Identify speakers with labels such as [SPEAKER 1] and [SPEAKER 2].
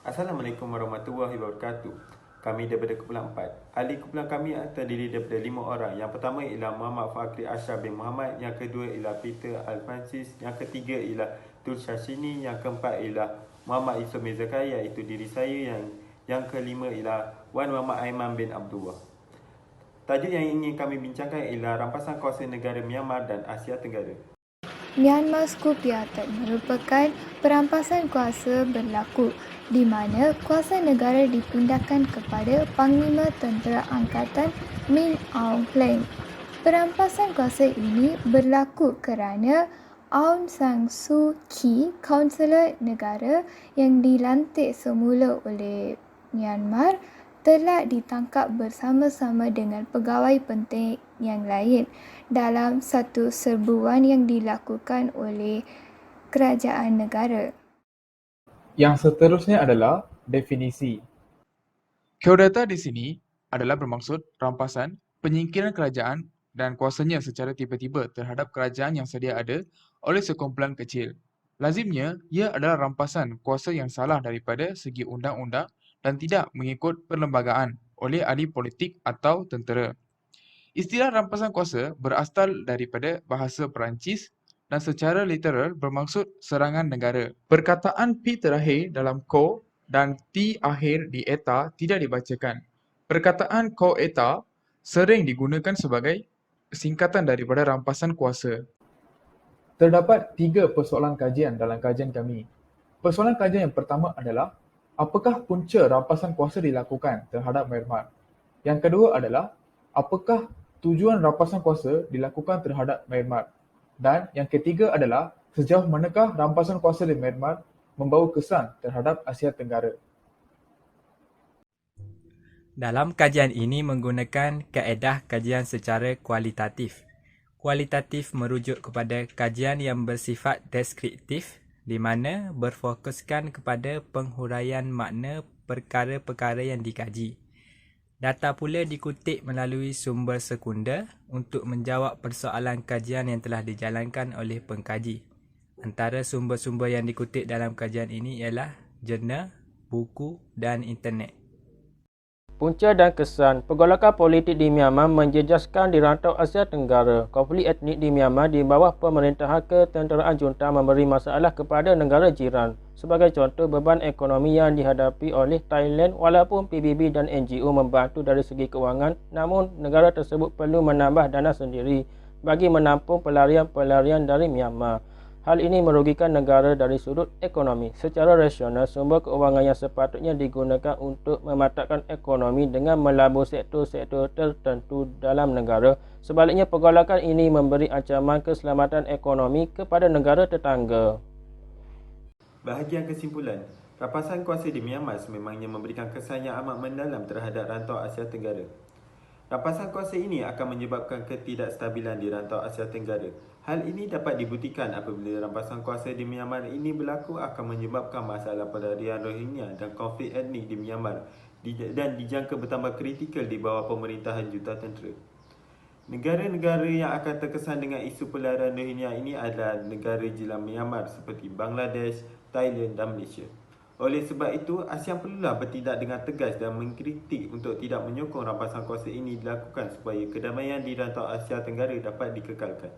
[SPEAKER 1] Assalamualaikum warahmatullahi wabarakatuh. Kami daripada kumpulan 4. Ahli kumpulan kami terdiri daripada 5 orang. Yang pertama ialah Muhammad Fakri Ashraf bin Muhammad, yang kedua ialah Peter Al-Francis, yang ketiga ialah Tur Syashini, yang keempat ialah Muhammad Yusof Zakaria, iaitu diri saya, yang kelima ialah Wan Muhammad Aiman bin Abdullah. Tajuk yang ingin kami bincangkan ialah rampasan kuasa negara Myanmar dan Asia Tenggara.
[SPEAKER 2] Myanmar Skupiatan merupakan perampasan kuasa berlaku di mana kuasa negara dipindahkan kepada Panglima Tentera Angkatan Min Aung Hlaing. Perampasan kuasa ini berlaku kerana Aung San Suu Kyi, Kaunselor Negara yang dilantik semula oleh Myanmar, telah ditangkap bersama-sama dengan pegawai penting yang lain dalam satu serbuan yang dilakukan oleh kerajaan negara.
[SPEAKER 3] Yang seterusnya adalah definisi.
[SPEAKER 4] Keodata di sini adalah bermaksud rampasan, penyingkiran kerajaan dan kuasanya secara tiba-tiba terhadap kerajaan yang sedia ada oleh sekumpulan kecil. Lazimnya, ia adalah rampasan kuasa yang salah daripada segi undang-undang dan tidak mengikut perlembagaan oleh ahli politik atau tentera. Istilah rampasan kuasa berasal daripada bahasa Perancis dan secara literal bermaksud serangan negara. Perkataan P terakhir dalam ko dan T akhir di eta tidak dibacakan. Perkataan ko eta sering digunakan sebagai singkatan daripada rampasan kuasa.
[SPEAKER 3] Terdapat 3 persoalan kajian dalam kajian kami. Persoalan kajian yang pertama adalah, apakah punca rampasan kuasa dilakukan terhadap Myanmar? Yang kedua adalah, apakah tujuan rampasan kuasa dilakukan terhadap Myanmar? Dan yang ketiga adalah, sejauh manakah rampasan kuasa di Myanmar membawa kesan terhadap Asia Tenggara?
[SPEAKER 5] Dalam kajian ini menggunakan kaedah kajian secara kualitatif. Kualitatif merujuk kepada kajian yang bersifat deskriptif di mana berfokuskan kepada penghuraian makna perkara-perkara yang dikaji. Data pula dikutip melalui sumber sekunder untuk menjawab persoalan kajian yang telah dijalankan oleh pengkaji. Antara sumber-sumber yang dikutip dalam kajian ini ialah jurnal, buku dan internet.
[SPEAKER 6] Punca dan kesan pergolakan politik di Myanmar menjejaskan di rantau Asia Tenggara. Konflik etnik di Myanmar di bawah pemerintahan ketenteraan junta memberi masalah kepada negara jiran. Sebagai contoh, beban ekonomi yang dihadapi oleh Thailand walaupun PBB dan NGO membantu dari segi kewangan, namun negara tersebut perlu menambah dana sendiri bagi menampung pelarian-pelarian dari Myanmar. Hal ini merugikan negara dari sudut ekonomi. Secara rasional, sumber kewangan yang sepatutnya digunakan untuk mematahkan ekonomi dengan melabur sektor-sektor tertentu dalam negara. Sebaliknya, pergolakan ini memberi ancaman keselamatan ekonomi kepada negara tetangga.
[SPEAKER 1] Bahagian kesimpulan, rampasan kuasa di Myanmar sememangnya memberikan kesan yang amat mendalam terhadap rantau Asia Tenggara. Rampasan kuasa ini akan menyebabkan ketidakstabilan di rantau Asia Tenggara. Hal ini dapat dibuktikan apabila rampasan kuasa di Myanmar ini berlaku akan menyebabkan masalah pelarian Rohingya dan konflik etnik di Myanmar dan dijangka bertambah kritikal di bawah pemerintahan junta tentera. Negara-negara yang akan terkesan dengan isu pelarian Rohingya ini adalah negara jiran Myanmar seperti Bangladesh, Thailand dan Malaysia. Oleh sebab itu, ASEAN perlulah bertindak dengan tegas dan mengkritik untuk tidak menyokong rampasan kuasa ini dilakukan supaya kedamaian di rantau Asia Tenggara dapat dikekalkan.